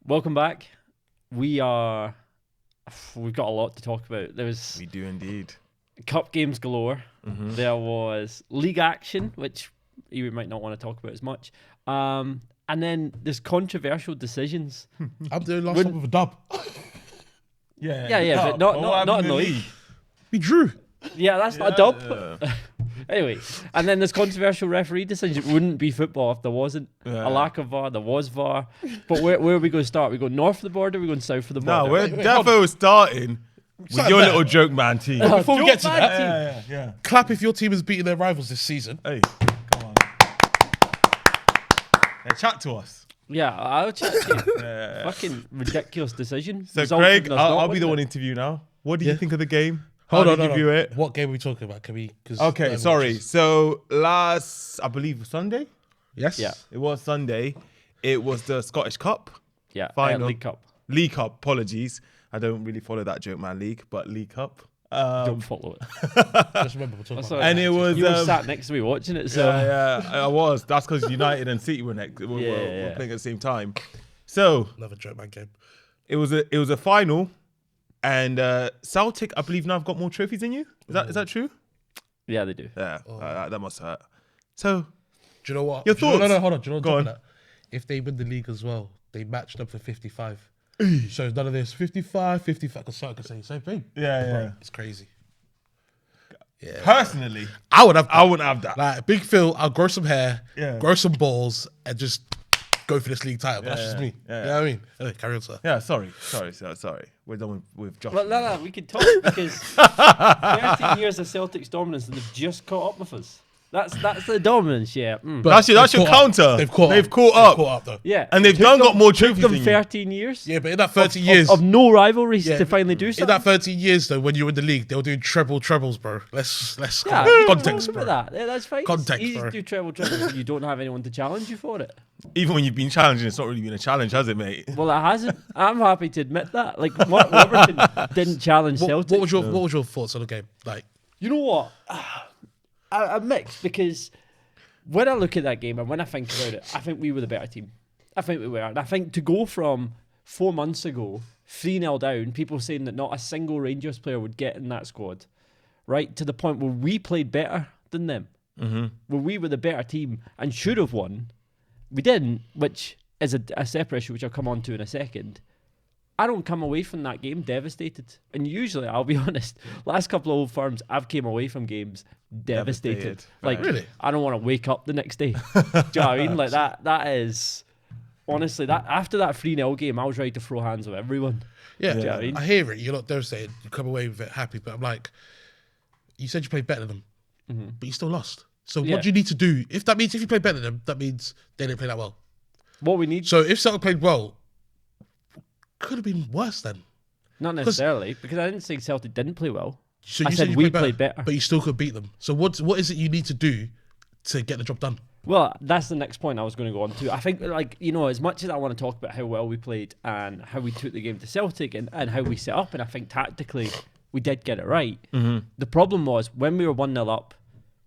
Welcome back. We've got a lot to talk about. We do indeed. Cup games galore. Mm-hmm. There was league action, which you might not want to talk about as much. And then there's controversial decisions. I'm doing last one with a dub. Yeah, but not in the league. We drew. Yeah, that's not a dub. Anyway, and then there's controversial referee decisions. It wouldn't be football if there wasn't a lack of VAR. There was VAR. But where are we going to start? We go north of the border, we going south of the border? No, we're defo starting with your little joke man team. Before we get to that, Yeah. clap if your team has beaten their rivals this season. Hey, come on. Chat to us. Yeah, I'll chat to you. Fucking ridiculous decision. So, Resulted Craig, in us not I'll be the winning one it. interview now. What do you Yeah. think of the game? Hold How on, did you view it? What game are we talking about? Can we? Okay, sorry. So last, I believe, Sunday. Yes. Yeah. It was Sunday. It was the Scottish Cup. Yeah, Final. League Cup. League Cup, apologies. I don't really follow that joke man league, but League Cup. Don't follow it. Just remember we're talking That's about. all And it was You were sat next to me watching it, so I was. That's because United and City were next. We're playing at the same time. So Another joke man game. it was a final, and Celtic, I believe, now have got more trophies than you. Is that true? yeah, they do. Yeah, that must hurt. So Do you know what? Your Do you know- thoughts? No, hold on. Do you know Go what? on. That? If they win the league as well, they matched up to 55. So none of this 55, 55. Because Celtic could say the same thing. yeah. It's crazy. Yeah. Personally, I would have. I wouldn't have that. Like Big Phil, I'll grow some hair, Yeah. grow some balls, and just go for this league title. But that's just me. Yeah. You know what I mean? Anyway, carry on, sir. Yeah, sorry. We're done with Josh. Well, no, we could talk because 13 years of Celtic's dominance and they've just caught up with us. That's the dominance, yeah. But That's your they've caught counter. up. They've caught up. They've caught up. though. Yeah. And they've Took got more took trophies them than you. 13 years. Yeah, but in that 13 years, Of no rivalries Yeah. to finally do in something. that 13 years though, when you were in the league, they were doing trebles, bro. Let's Yeah, context, remember bro. that. Yeah, that's fine. Context, It's easy bro. to do treble when you don't have anyone to challenge you for it. Even when you've been challenging, it's not really been a challenge, has it, mate? Well, it hasn't. I'm happy to admit that. Like, Warburton didn't challenge Celtic. What was your thoughts on the game? Like, You know what? I'm mixed because when I look at that game and when I think about it, I think we were the better team. I think we were. And I think to go from 4 months ago, 3-0 down, people saying that not a single Rangers player would get in that squad, right, to the point where we played better than them, where we were the better team and should have won. We didn't, which is a separate issue, which I'll come on to in a second. I don't come away from that game devastated. And usually, I'll be honest, last couple of Old Firms, I've came away from games devastated. Devastated. Like, Really? I don't want to wake up the next day. Do you know what I mean? Like, that is, honestly, that after that 3-0 game, I was ready to throw hands with everyone. yeah, you know what I mean? I hear it. You're not devastated. You come away with it happy, but I'm like, you said you played better than them, but you still lost. So Yeah. what do you need to do? If you play better than them, that means they didn't play that well. What we need, So if Celtic played well, could have been worse then. not necessarily, because I didn't say Celtic didn't play well. So I you said you we played better. but you still could beat them. So what is it you need to do to get the job done? Well, that's the next point I was going to go on to. I think, like, you know, as much as I want to talk about how well we played and how we took the game to Celtic and how we set up, and I think tactically we did get it right. The problem was when we were 1-0 up,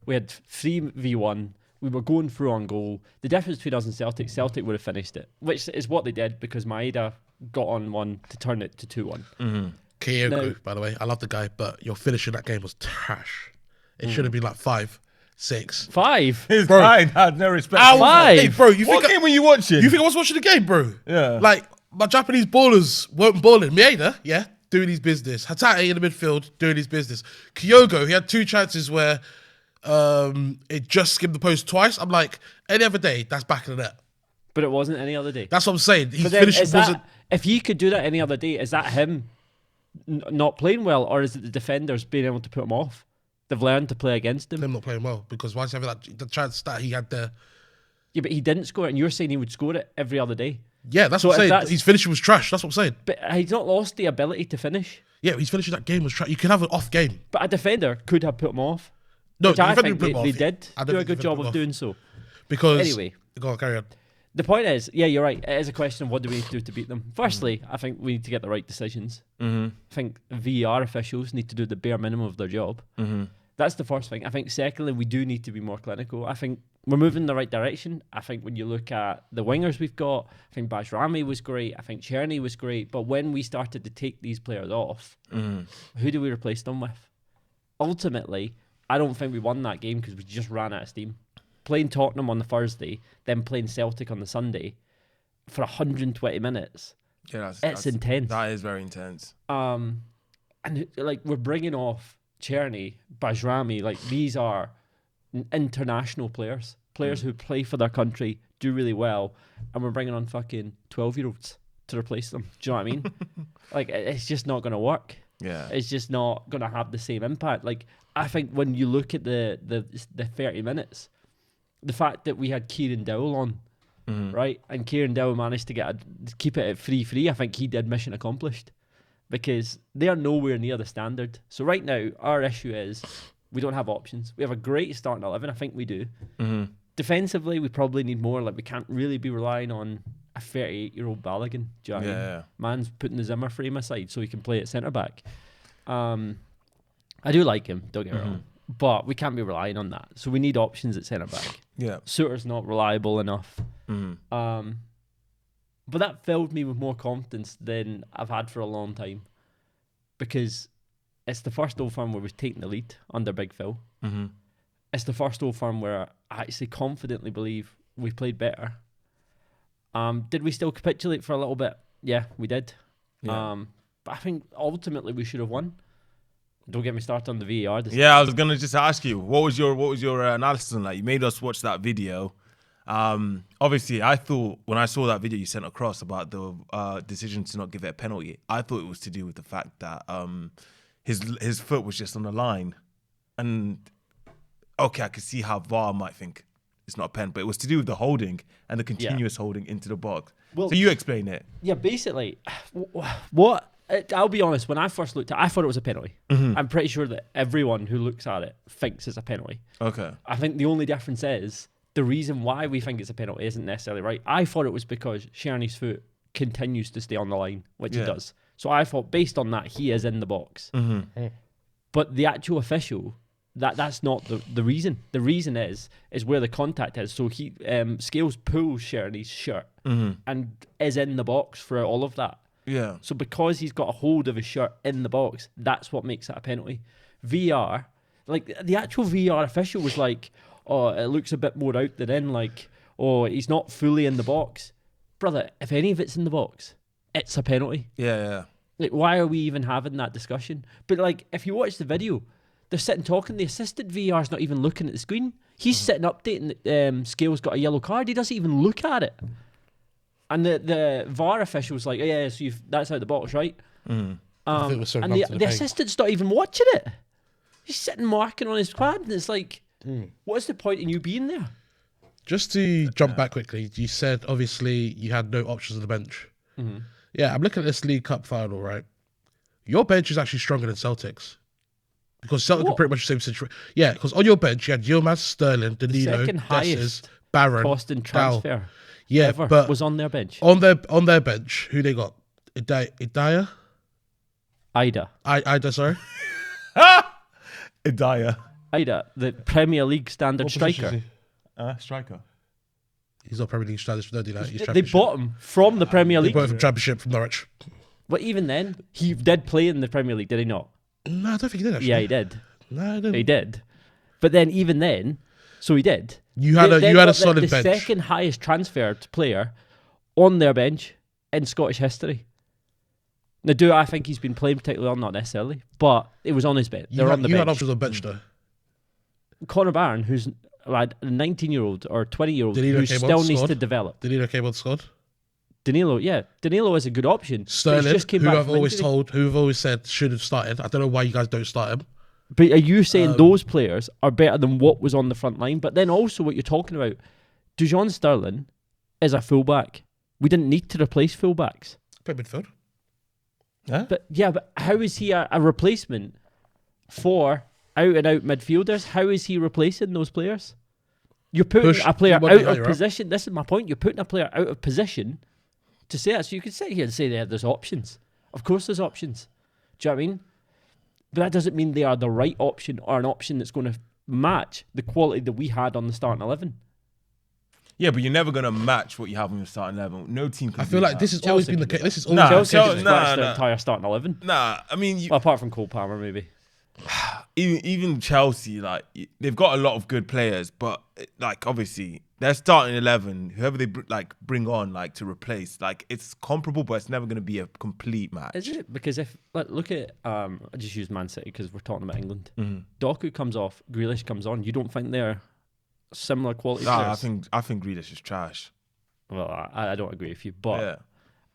we had 3v1, we were going through on goal. The difference between us and Celtic would have finished it, which is what they did because Maeda got on one to turn it to 2-1. Kyogo, No. by the way, I love the guy, but your finish in that game was trash. It should have been like 5, 6. 5? His Bro. mind had no respect. I was Five. like, hey, bro, you What think game were you watching? I was watching the game, bro? Yeah. Like my Japanese ballers weren't balling. Maeda, yeah, doing his business. Hatate in the midfield doing his business. Kyogo, he had 2 chances where it just skimmed the post twice. I'm like, any other day, that's back in the net. But it wasn't any other day. That's what I'm saying. His But then finish is wasn't. if he could do that any other day, is that him not playing well, or is it the defenders being able to put him off? They've learned to play against him. Him not playing well because once having the chance that he had there, Yeah, but he didn't score it, and you're saying he would score it every other day. yeah, that's So what if I'm saying. that's- His finishing was trash. That's what I'm saying. But he's not lost the ability to finish. Yeah, his finishing that game was trash. You can have an off game. But a defender could have put him off. No, Which I defender think put him they off. did I don't do a think good defender job put him of off. doing so. Because Anyway. go on, carry on. The point is, yeah, you're right. It is a question of what do we need to do to beat them. Firstly, I think we need to get the right decisions. I think VAR officials need to do the bare minimum of their job. That's the first thing. I think secondly, we do need to be more clinical. I think we're moving in the right direction. I think when you look at the wingers we've got, I think Bajrami was great. I think Cherny was great. But when we started to take these players off, who do we replace them with? Ultimately, I don't think we won that game because we just ran out of steam. Playing Tottenham on the Thursday, then playing Celtic on the Sunday for 120 minutes. Yeah, that's intense. That is very intense. And like we're bringing off Cherny, Bajrami, like these are international players who play for their country, do really well, and we're bringing on fucking 12-year-olds to replace them. Do you know what I mean? Like it's just not going to work. Yeah, it's just not going to have the same impact. Like I think when you look at the 30 minutes, the fact that we had Kieran Dowell on, right, and Kieran Dowell managed to keep it at 3-3, I think he did mission accomplished. Because they are nowhere near the standard. So right now, our issue is we don't have options. We have a great starting 11, I think we do. Defensively, we probably need more. Like we can't really be relying on a 38-year-old Balogun. Do you know what I mean? Yeah. Man's putting the Zimmer frame aside so he can play at centre back. I do like him, don't get me wrong, but we can't be relying on that. So we need options at centre back. Yeah, Suter's not reliable enough. But that filled me with more confidence than I've had for a long time, because it's the first Old Firm where we've taken the lead under Big Phil. It's the first Old Firm where I actually confidently believe we played better. Did we still capitulate for a little bit? Yeah, we did. Yeah. But I think ultimately we should have won. Don't get me started on the VAR. Yeah, I was gonna just ask you, what was your analysis on that? You made us watch that video. Obviously, I thought when I saw that video you sent across about the decision to not give it a penalty, I thought it was to do with the fact that his foot was just on the line, and okay, I could see how VAR might think it's not a pen, but it was to do with the holding and the continuous holding into the box. Well, so you explain it. Yeah, basically, what I'll be honest. When I first looked at it, I thought it was a penalty. I'm pretty sure that everyone who looks at it thinks it's a penalty. Okay. I think the only difference is the reason why we think it's a penalty isn't necessarily right. I thought it was because Sherney's foot continues to stay on the line, which he does. So I thought based on that, he is in the box. But the actual official, that's not the reason. The reason is where the contact is. So he Scales pulls Sherney's shirt and is in the box for all of that. Yeah. So because he's got a hold of his shirt in the box, that's what makes it a penalty. VR, like the actual VR official was like, oh, it looks a bit more out than in, like, oh, he's not fully in the box. Brother, if any of it's in the box, it's a penalty. Yeah. Like, why are we even having that discussion? But, like, if you watch the video, they're sitting talking. The assistant VR's not even looking at the screen. He's sitting updating Scales got a yellow card. He doesn't even look at it. And the VAR official's like, oh, yeah, so that's out the box, right? And the assistant's not even watching it. He's sitting marking on his pad, and it's like, what's the point in you being there? Just to jump back quickly, you said obviously you had no options on the bench. Yeah, I'm looking at this League Cup final, right? Your bench is actually stronger than Celtic's. Because Celtic are pretty much the same situation. Yeah, because on your bench you had Yilmaz, Sterling, Danilo, second highest Barron, costing transfer. Dal. Yeah, ever but was on their bench. On their bench, who they got? Ida, sorry. Ida, the Premier League standard What striker. Striker. He's not Premier League standard. They bought him from the Premier League. They bought him from Championship from Norwich. But even then, he did play in the Premier League, did he not? No, I don't think he did actually. Yeah, he did. No, I didn't. He did. But then, even then, so he did. You had a solid the bench. The second highest transferred player on their bench in Scottish history. Now, do I think he's been playing particularly well? Not necessarily, but it was on his bench. They're on the bench. You had options on bench though. Connor Barron, who's a 19-year-old or 20-year-old who still needs to develop. Danilo came on squad. Danilo is a good option. Sterling, who I've always said should have started. I don't know why you guys don't start him. But are you saying those players are better than what was on the front line? But then also what you're talking about, Dujon Sterling is a fullback. We didn't need to replace fullbacks. Play midfield. Yeah. But how is he a replacement for out-and-out midfielders? How is he replacing those players? You're putting a player out of position. This is my point. You're putting a player out of position to say that. So you could sit here and say there's options. Of course there's options. Do you know what I mean? But that doesn't mean they are the right option or an option that's going to match the quality that we had on the starting 11. Yeah, but you're never gonna match what you have on your starting level. No team can. I feel do like that. this has always been the case. This is always Nah, been the Chelsea case. just nah, matched their nah. entire starting 11. Nah, I mean, Well, apart from Cole Palmer, maybe. even Chelsea, like they've got a lot of good players, but like obviously they're starting 11. Whoever they bring on like to replace, like it's comparable, but it's never going to be a complete match. Is it? Because if look at I just use Man City because we're talking about England. Mhm. Doku comes off, Grealish comes on. You don't think they're similar quality Nah, players? I think Grealish is trash. Well, I don't agree with you, but Yeah.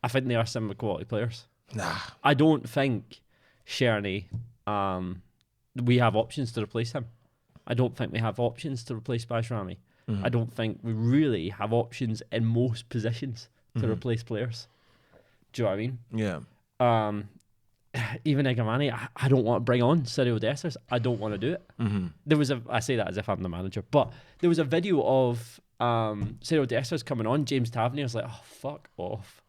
I think they are similar quality players. Nah. I don't think Sherney, we have options to replace him. I don't think we have options to replace Bajrami. I don't think we really have options in most positions to replace players. Do you know what I mean? Yeah. Even Egamani, I don't want to bring on Cyril Dessers. I don't want to do it. There was I say that as if I'm the manager, but there was a video of Cyril Dessers coming on. James Tavernier was like, "Oh, fuck off."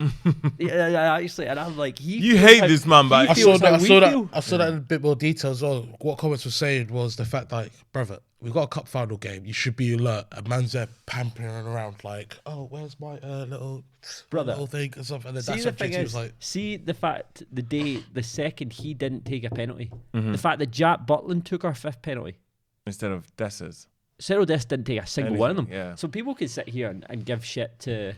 yeah, actually, and I'm like, You hate this man, but I he saw feels that. how I we saw that. feel. I saw that in a bit more detail as well. What comments were saying was the fact, like, brother, we've got a cup final game. You should be alert. A man's there pampering around, like, oh, where's my little thing and stuff. And then See, that's the what thing JT is, was like. see the fact the second he didn't take a penalty, the fact that Jack Butland took our 5th penalty, instead of Dessers. Cyril Dest didn't take a single one of them. Yeah. So people can sit here and give shit to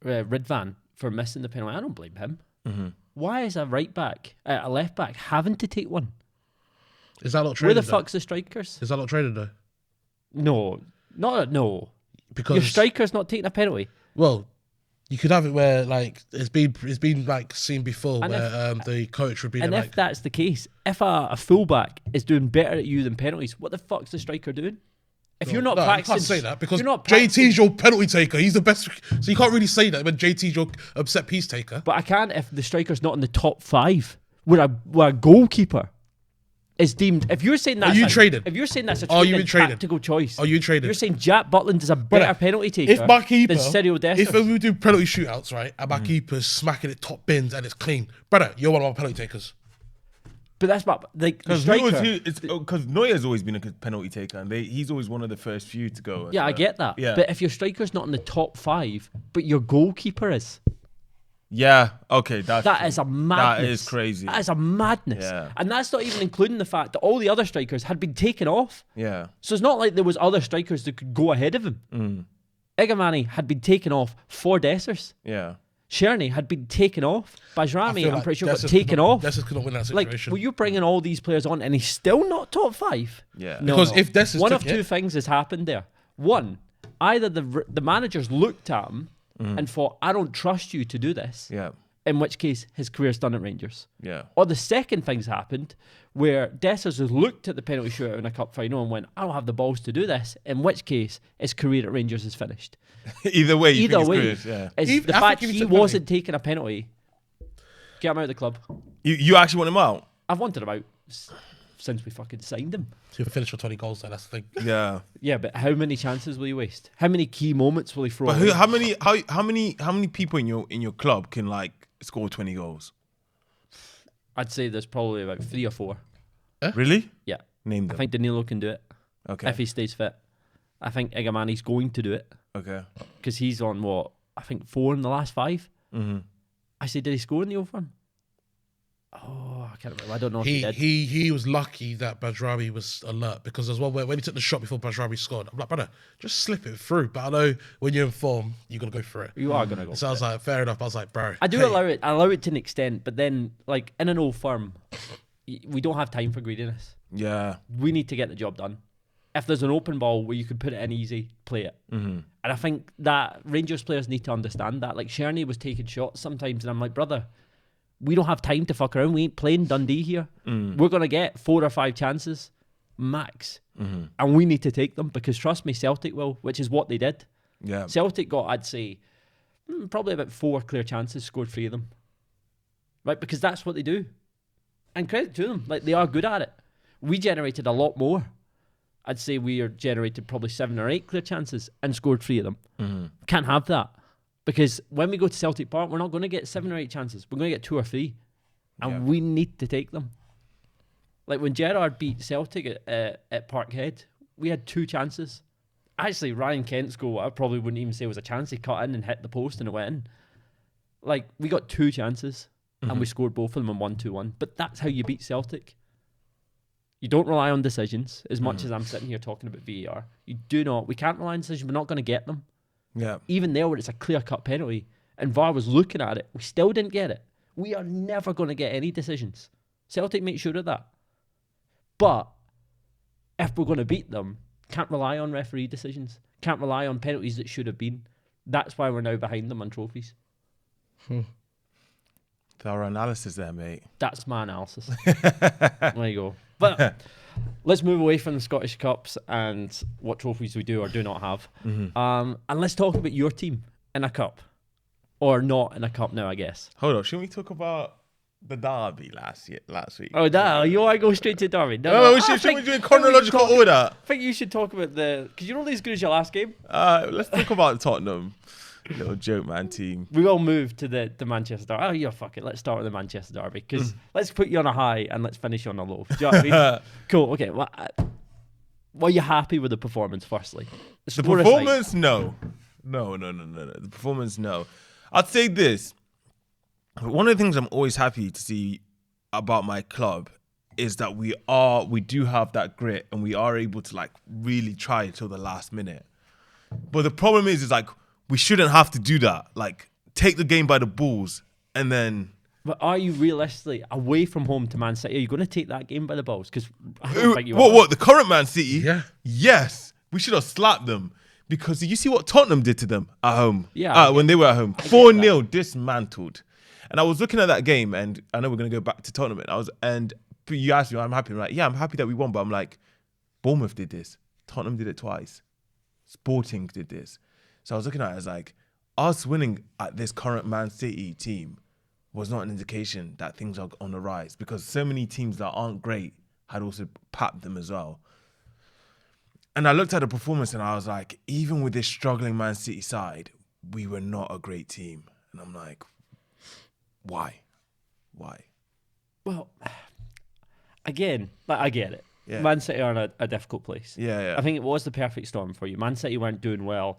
Ridvan for missing the penalty. I don't blame him. Why is a left back having to take one? Is that not Where training? the though? fuck's the strikers? Is that not training though? No, no. Because Your striker's not taking a penalty. well, you could have it where like it's been like seen before And where the coach would be And there, if that's the case, if a fullback is doing better at you than penalties, what the fuck's the striker doing? If you're not no, practicing, you can't say that because you're not practicing- JT's your penalty taker. He's the best, so you can't really say that when JT's your set piece taker. But I can if the striker's not in the top 5, where a goalkeeper is deemed. If you're saying that's you trading? If you're saying that's a Are you training in trading? tactical choice, Are you in trading? You're saying Jack Butland is a better penalty taker If my keeper, than Cyril Dessers. if we do penalty shootouts, right, and my keeper's smacking it top bins and it's clean, brother, you're one of my penalty takers. But that's not like the Because striker. Neuer's always been a good penalty taker, and he's always one of the first few to go. Yeah, I get that. Yeah. But if your striker's not in the top 5, but your goalkeeper is, Yeah, okay, that is a madness. That is crazy. That is a madness. Yeah. And that's not even including the fact that all the other strikers had been taken off. Yeah. So it's not like there was other strikers that could go ahead of him. Egamani had been taken off for Dessers. Yeah. Sherney had been taken off. Bajrami, feel I'm like pretty sure, got Dessers taken off. Dessers could not win that Like, situation. were you bringing all these players on and he's still not top 5? Yeah. No, Because no. if Dessers one took of two it- things has happened there. One, either the managers looked at him and thought, I don't trust you to do this, Yeah. in which case his career's done at Rangers. Yeah. Or the second thing's happened where Dessers has looked at the penalty shootout in a cup final and went, I don't have the balls to do this, in which case his career at Rangers is finished. Either way, you Either think way, it's good, yeah. it's Even- the I fact think if he he took penalty- wasn't taking a penalty, get him out of the club. You actually want him out? I've wanted him out since we fucking signed him. So he'll finish for 20 goals then, that's the thing. Yeah. Yeah, but how many chances will he waste? How many key moments will he throw But away? how many people in your club can like score 20 goals? I'd say there's probably about 3 or 4. Really? Yeah. Name I them. think Danilo can do it Okay. if he stays fit. I think Egamani's going to do it Okay. because he's on what? I think 4 in the last 5. Mm-hmm. I say, did he score in the Old Firm? Oh, I can't remember. I don't know if he did. He was lucky that Bajrami was alert because as well when he took the shot before Bajrami scored, I'm like, brother, just slip it through. But I know when you're in form, you got to go for it. You are going to go. So I was like, fair enough. I was like, bro. I do hey, allow it to an extent, but then, like, in an Old Firm, we don't have time for greediness. Yeah. We need to get the job done. If there's an open ball where you could put it in easy, play it. Mm-hmm. And I think that Rangers players need to understand that. Like, Sherney was taking shots sometimes, and I'm like, brother, we don't have time to fuck around. We ain't playing Dundee here. We're going to get 4 or 5 chances, max. And we need to take them because, trust me, Celtic will, which is what they did. Yeah. Celtic got, I'd say, probably about 4 clear chances, scored 3 of them. Right? Because that's what they do. And credit to them. Like, they are good at it. We generated a lot more. I'd say we generated probably 7 or 8 clear chances and scored 3 of them. Can't have that. Because when we go to Celtic Park, we're not going to get 7 or 8 chances. We're going to get 2 or 3. and we need to take them. Like when Gerrard beat Celtic at Parkhead, we had 2 chances. Actually, Ryan Kent's goal, I probably wouldn't even say was a chance. He cut in and hit the post and it went in. Like, we got 2 chances and we scored both of them and won 2-1. But that's how you beat Celtic. You don't rely on decisions as much as I'm sitting here talking about VAR. You do not. We can't rely on decisions. We're not going to get them. Yeah. Even there where it's a clear-cut penalty and VAR was looking at it, we still didn't get it. We are never going to get any decisions. Celtic make sure of that. But if we're going to beat them, can't rely on referee decisions. Can't rely on penalties that should have been. That's why we're now behind them on trophies. Thorough analysis there, mate. That's my analysis. There you go. But let's move away from the Scottish Cups and what trophies we do or do not have. And let's talk about your team in a cup. Or not in a cup now, I guess. Hold on, shouldn't we talk about the derby last week? Oh, you want to go straight to Derby? No, should we do in chronological order? I think you should talk about because you're only as good as your last game. Let's talk about Tottenham. Little joke man team. We will move to the Manchester Derby. Oh, yeah, fuck it. Let's start with the Manchester Derby because let's put you on a high and let's finish on a low. Do you know what I mean? Cool. Okay. Well, were you happy with the performance? Firstly, The performance, no. The performance, no. I'd say this. One of the things I'm always happy to see about my club is that we do have that grit and we are able to like really try till the last minute. But the problem is like we shouldn't have to do that. Like take the game by the balls and then. But are you realistically away from home to Man City? Are you going to take that game by the balls? Because I don't think you are. What? The current Man City? Yeah. Yes, we should have slapped them. Because did you see what Tottenham did to them at home? Yeah. When they were at home. 4-0 dismantled. And I was looking at that game, and I know we're going to go back to Tottenham. And you asked me, I'm happy. I'm like, yeah, I'm happy that we won. But I'm like, Bournemouth did this. Tottenham did it twice. Sporting did this. So I was looking at it as like, us winning at this current Man City team was not an indication that things are on the rise. Because so many teams that aren't great had also papped them as well. And I looked at the performance and I was like, even with this struggling Man City side, we were not a great team. And I'm like, why? Well, again, I get it. Yeah. Man City are in a difficult place. Yeah. I think it was the perfect storm for you. Man City weren't doing well.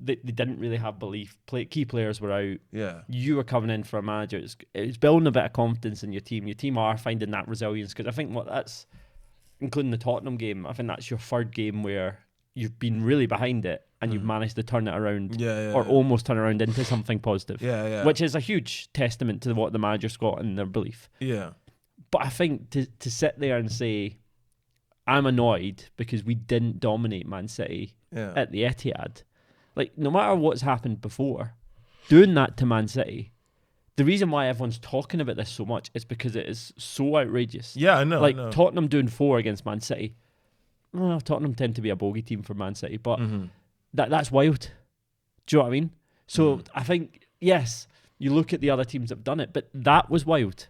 They didn't really have belief. Key players were out. Yeah. You were coming in for a manager. It's building a bit of confidence in your team. Your team are finding that resilience because I think that's, including the Tottenham game, I think that's your third game where you've been really behind it and you've managed to turn it around almost turn it around into something positive. Yeah. Which is a huge testament to what the manager's got in their belief. Yeah. But I think to sit there and say, I'm annoyed because we didn't dominate Man City at the Etihad. Like, no matter what's happened before, doing that to Man City, the reason why everyone's talking about this so much is because it is so outrageous. Yeah, I know. Like, Tottenham doing 4 against Man City. Well, Tottenham tend to be a bogey team for Man City, but that's wild. Do you know what I mean? So I think, yes, you look at the other teams that have done it, but that was wild.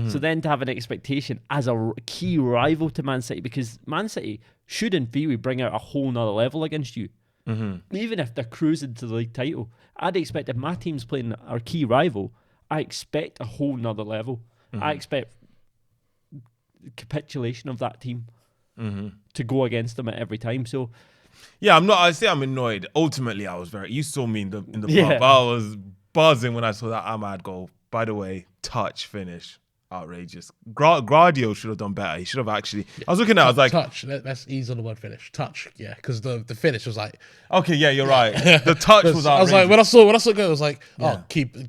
So then to have an expectation as a key rival to Man City, because Man City should in theory bring out a whole nother level against you. Even if they're cruising to the league title, I'd expect if my team's playing our key rival, I expect a whole nother level. I expect capitulation of that team to go against them at every time. So yeah, I'm annoyed. Ultimately, I was you saw me in the pub. I was buzzing when I saw that Ahmad goal. By the way, touch finish. Outrageous. Gradio should have done better. He should have actually. I was looking at it, I was like. Touch. Let's ease on the word finish. Touch. Yeah. Because the finish was like. Okay, yeah, you're right. The touch was outrageous. I was like, when I saw it, I was like,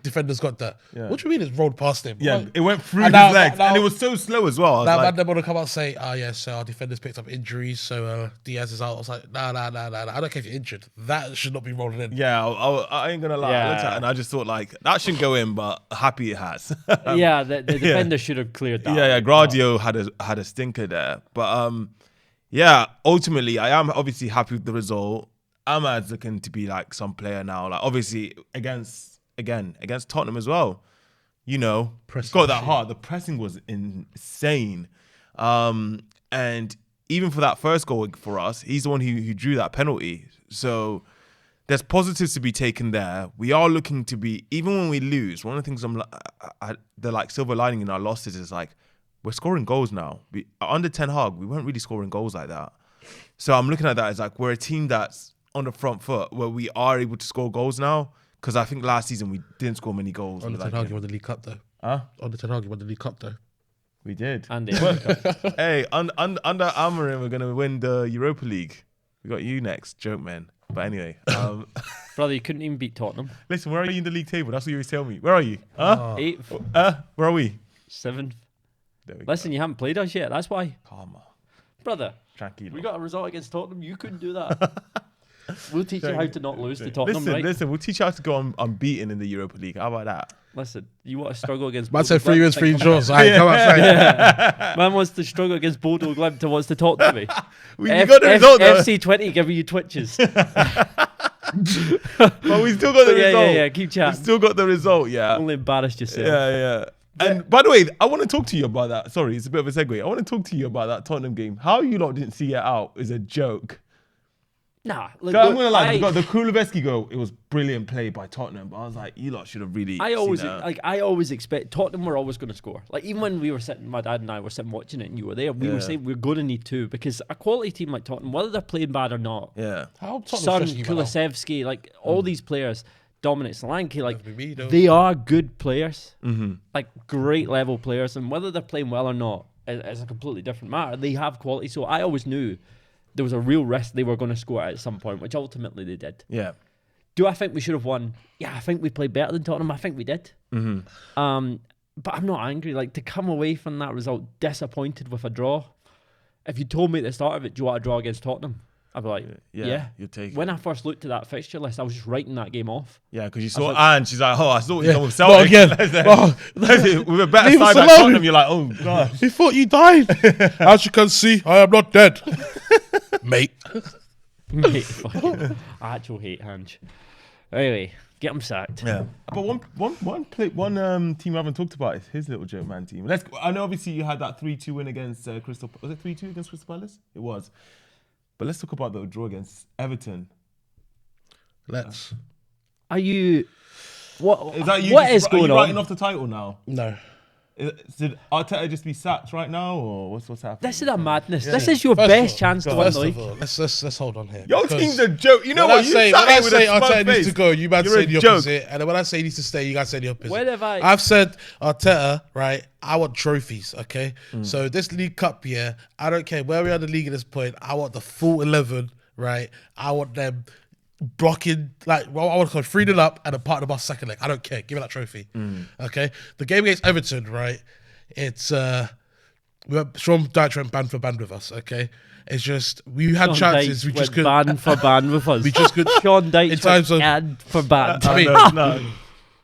defender's got that. Yeah. What do you mean it's rolled past him? Yeah, Like, it went through his legs. And it was so slow as well. Now, man, they want to come out and say, yes, our defender's picked up injuries, so Diaz is out. I was like, nah. I don't care if you're injured. That should not be rolling in. Yeah, I ain't gonna lie. I looked at it and I just thought like that shouldn't go in, but happy it has. the defender should have cleared that. Yeah. Gradio had a stinker there, but ultimately I am obviously happy with the result. Ahmad's looking to be like some player now. Like obviously against Tottenham as well. You know, it's got that hard. The pressing was insane, and even for that first goal for us, he's the one who drew that penalty. So there's positives to be taken there. We are looking to be, even when we lose, one of the things the like silver lining in our losses is like, we're scoring goals now. Under Ten Hag, we weren't really scoring goals like that. So I'm looking at that as like, we're a team that's on the front foot where we are able to score goals now. Because I think last season we didn't score many goals. On the Ten Hag, you won the League Cup though. Huh? On the Ten Hag, you won the League Cup though. We did. And Hey, under Amorim, we're going to win the Europa League. We got you next, joke man. But anyway. brother, you couldn't even beat Tottenham. Listen, where are you in the league table? That's what you always tell me. Where are you? Huh? 8th, Where are we? 7th. There we Listen, you haven't played us yet. That's why. go. Calma. Brother, Tranquilo. we got a result against Tottenham. You couldn't do that. We'll teach you how to not lose to Tottenham, right? Listen, we'll teach you how to go unbeaten in the Europa League. How about that? Listen, you want to struggle against Man said Bodo 3 wins, Glimt, 3 then draws. All right, come on, say. Yeah. Man wants to struggle against Bodo Glimt and wants to talk to me. We got the result though. FC20 giving you twitches. But we still got the result. Yeah, keep We chatting. still got the result, yeah. Only embarrassed yourself. Yeah. And by the way, I want to talk to you about that. Sorry, it's a bit of a segue. I want to talk to you about that Tottenham game. How you lot didn't see it out is a joke. Nah, look, I'm gonna lie, we got the Kulusevski goal. It was brilliant play by Tottenham, but I was like, you lot should have really. I seen always expect Tottenham were always going to score. Like even when we were sitting, my dad and I were sitting watching it, and you were there. We were saying we're going to need two because a quality team like Tottenham, whether they're playing bad or not, Yeah. How Son, Tottenham's stressing you out? Kulusevski, like all these players, Dominic Solanke, like Firmino. they are good players, Mm-hmm. like great level players, and whether they're playing well or not is a completely different matter. They have quality, so I always knew there was a real risk they were going to score at some point, which ultimately they did. Yeah. Do I think we should have won? Yeah, I think we played better than Tottenham. I think we did. Mm-hmm. But I'm not angry. Like to come away from that result disappointed with a draw. If you told me at the start of it, do you want a draw against Tottenham? I'd be like, yeah. You'll take it. When I first looked at that fixture list, I was just writing that game off. Yeah, because you saw like- Anne, she's like, oh, I saw you Yeah. come with Well, Celtic. again, With a better Leave us side like alone. Tottenham, you're like, oh, God. He thought you died. As you can see, I am not dead, mate. Mate, fucking actual hate Hange. Anyway, get him sacked. Yeah. But one team I haven't talked about is his little joke man team. I know obviously you had that 3-2 win against Crystal. Was it 3-2 against Crystal Palace? It was. But let's talk about the draw against Everton. Let's. Are you? What? Is that you? What is going Are you on? writing off the title now? No. Did Arteta just be sacked right now, or what's happening? This is a madness. This is your First best of all- chance to win First the of league. all, let's hold on here. Your because team's a joke. You know when what? I say Arteta Arteta needs to go, you man You're say a the joke. opposite, and then when I say he needs to stay, you guys say the opposite. Where have I- I've said Arteta, right? I want trophies, okay? Mm. So this League Cup year, I don't care where we are in the league at this point. I want the full 11, right? I want them blocking, like, well, I want to go 3-0 up and a part of the bus second leg. I don't care. Give me that trophy, okay? The game against Everton, right? It's Sean Dyche went band for band with us, okay? It's just we had Sean chances, Dyche we just went couldn't. band for band with us. We just could. Sean Dyche In times went of- band for band. I mean, No.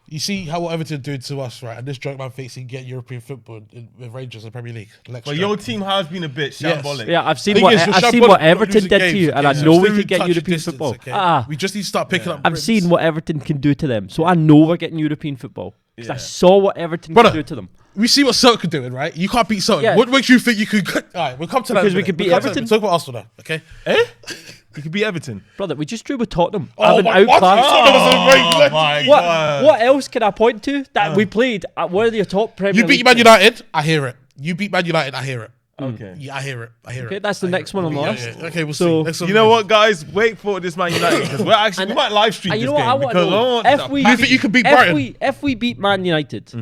you see how what Everton doing to us, right? And this joke man thinks he can get European football with Rangers in the Premier League. Next But joke. your team has been a bit Yes. shambolic. Yeah, I've seen Thing what is, you're I've seen shambolic, what you're Everton losing did to games, you, and I okay? know we Still could get touch European distance, football. okay? We just need to start picking up. I've bricks. seen what Everton can do to them, so I know we're getting European football. Because I Yeah. saw what Everton Brother, can do to them. We see what Celtic are doing, right? You can't beat Celtic. Yeah. What makes you think you could? All right, we'll come to that. Because in a we minute. could beat We'll come to that. Everton. We'll talk about Arsenal now, okay? You could beat Everton. Brother, we just drew with Tottenham. Oh, I've been what? outclassed. Oh my What? God. What else can I point to that we played at one of your top Premier You beat League Man teams? United, I hear it. You beat Man United, I hear it. Okay. Yeah, I hear it. I hear Okay, it. that's the I hear next it. one on the Yeah, list. yeah. Okay, we'll So- see. Next one You know what, guys? Wait for this Man United because we're actually we might live stream And this you know what I game want to because know? want If that we, You think you can beat Brighton? if we beat Man United,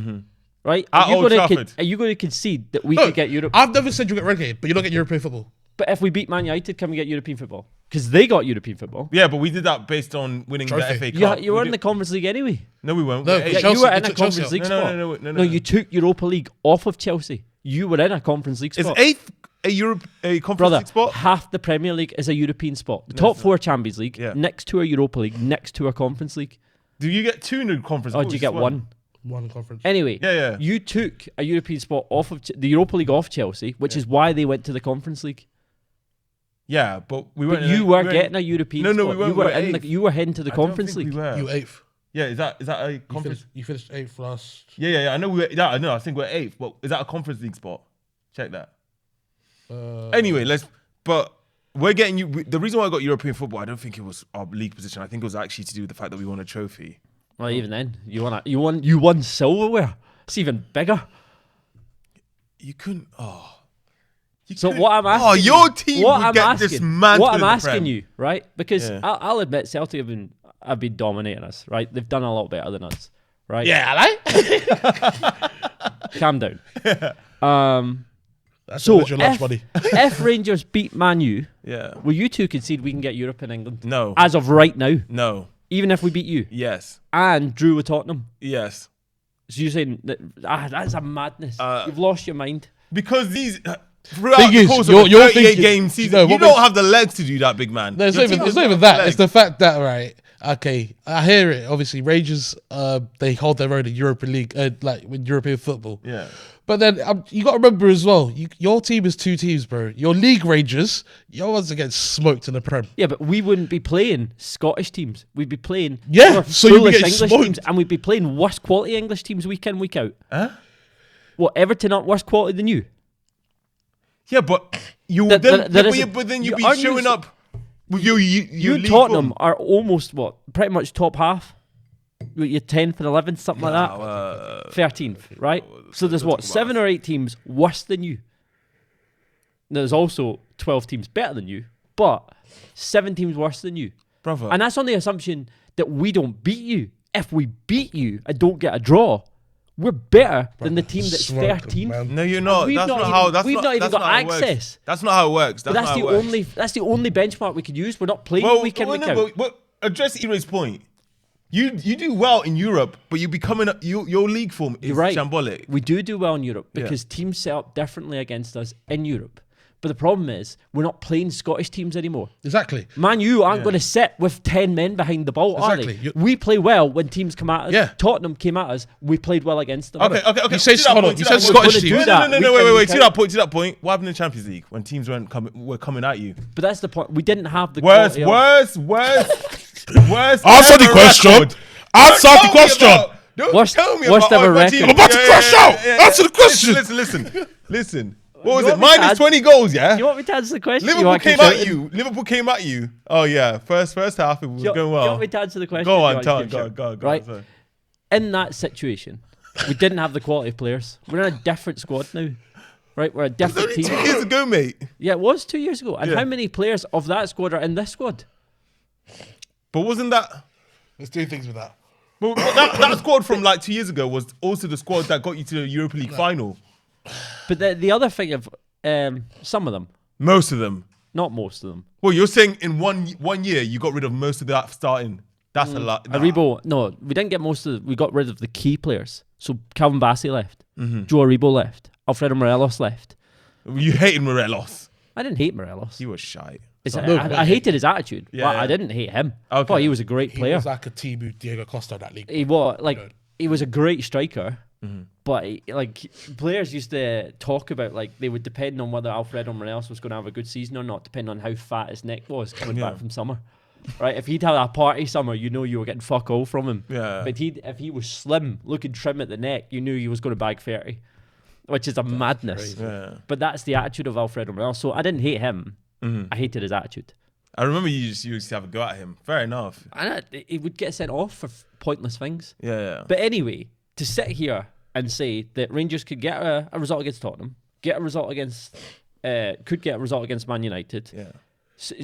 right? At Old Trafford. Are you going to concede that we No, could get Europe? I've never said you get relegated, but you don't get European football. But if we beat Man United, can we get European football? Because they got European football. Yeah, but we did that based on winning Trophy. the FA Cup. You were We in the did- Conference League anyway. No, we weren't. No, We're yeah, eight. Yeah, you Chelsea, were you in a took Conference Chelsea League off. No, spot. no, no, No, you took Europa League off of Chelsea. You were in a Conference League Is spot. eighth a Conference Brother, League spot? half the Premier League is a European spot. The top four Champions League, Yeah. next to a Europa League, next to a Conference League. Do you get two in the Conference? Or do you get one? One conference. Anyway, Yeah. you took a European spot off of the Europa League off Chelsea, which is why they went to the Conference League. Yeah, but we But weren't. you were getting a European No, spot. we weren't. You were We were in eighth. you were heading to the I don't Conference think League. We were. You eighth. Yeah, is that a You conference? finished eighth last. Yeah. I know we were. Yeah, I know. I think we're eighth. But is that a Conference League spot? Check that. Anyway, but we're getting you. The reason why I got European football, I don't think it was our league position. I think it was actually to do with the fact that we won a trophy. Well, even then, you won silverware. It's even bigger. You couldn't. So what I'm asking, Oh, your team would get dismantled. What I'm in the asking Prem. you, right? Because Yeah. I'll admit, Celtic have been dominating us, right? They've done a lot better than us, right? Yeah, right? Calm down. That's So your lunch money. if Rangers beat Man U, Yeah. will you two concede we can get Europe in England? No. As of right now, No. even if we beat you Yes. and drew with Tottenham. Yes. So you're saying that's a madness. You've lost your mind. Because these. Throughout Thing the is, course you're of a 38 thinking- game season, No, you what don't makes- have the legs to do that, big man. No, it's Your not even, team it's not doesn't even have that. the It's the legs. fact that, right, okay, I hear it. Obviously, Rangers, they hold their own in European League, like with European football. Yeah. But then you got to remember as well, your team is two teams, bro. Your league Rangers, your ones getting smoked in the Prem. Yeah, but we wouldn't be playing Scottish teams. We'd be playing Yeah, more so you'd be foolish getting English smoked. teams, and we'd be playing worse quality English teams week in, week out. Huh? What, Everton aren't worse quality than you? Yeah, but you There- then, there yeah, isn't- but then you- you'd be aren't you showing s- up with your You and league Tottenham form. are almost, pretty much top half? You're 10th and 11th, something like that? 13th, right? So there's don't talk 7 or 8 teams worse than you. There's also 12 teams better than you, but 7 teams worse than you. Brother. And that's on the assumption that we don't beat you. If we beat you and don't get a draw, we're better than the team that's Smoke 13th. them, man. No, you're not. We've That's not not even- how. That's we've not even that's got how it works. access. That's not how it works. But That's that's not the how it works. that's the only benchmark we could use. We're not playing Well, week in, week no, out. but address Iray's point. You do well in Europe, but you be coming up. Your league form is You're right. shambolic. We do well in Europe because teams set up differently against us in Europe. But the problem is we're not playing Scottish teams anymore. Exactly. Man, you aren't going to sit with 10 men behind the ball, are Exactly. they? We play well when teams come at us. Yeah. Tottenham came at us. We played well against them. Okay. You say To that hold on, point, you to that said point. Scottish We're gonna teams. do that. No. week in, Wait. week To out. that point. What happened in the Champions League when teams were coming at you? But that's the point. We didn't have the Worse. quality of- Answer the ever question. record. Answer Don't the tell me question. about- Don't Worst- tell me worst about ever my record. team. I'm about to crash out. Answer the question. Listen. What was You it? want me to Minus add- 20 goals, yeah? You want me to answer the question? Liverpool want to came keep at shouting? you. Liverpool came at you. Oh yeah, first half it was You, going you well. want me to answer the question? Go or on, do you tell want to go, keep go, shouting? go. Right. Sorry. In that situation, we didn't have the quality of players. We're in a different squad now. Right? We're a different Only 2 team. years ago, mate. Yeah, it was 2 years ago. And Yeah. how many players of that squad are in this squad? But wasn't that? Let's do things with that. But that squad from like 2 years ago was also the squad that got you to the Europa League final. But the other thing of some of them, Most of them. not most of them. Well, you're saying in one year you got rid of most of that starting. That's a lot. Nah. Aribo, no, we didn't get most of the, we got rid of the key players. So Calvin Bassey left. Mm-hmm. Joe Aribo left. Alfredo Morelos left. You hated Morelos. I didn't hate Morelos. He was shy. I hated his attitude. Yeah, Well, yeah. I didn't hate him. Okay. I thought he was a great He player. was like a Timu Diego Costa in that league. He was like Good. he was a great striker, Mm-hmm. but like players used to talk about like they would depend on whether Alfredo Morelos was going to have a good season or not, depending on how fat his neck was coming Yeah. back from summer. Right, if he'd had a party summer, you know you were getting fuck all from him. Yeah. But if he was slim, looking trim at the neck, you knew he was going to bag 30, which is a madness. crazy. Yeah. But that's the attitude of Alfredo Morelos. So I didn't hate him. Mm-hmm. I hated his attitude. I remember you used to have a go at him. Fair enough. And he would get sent off for pointless things. Yeah. But anyway, to sit here and say that Rangers could get a result against Tottenham, could get a result against Man United, Yeah.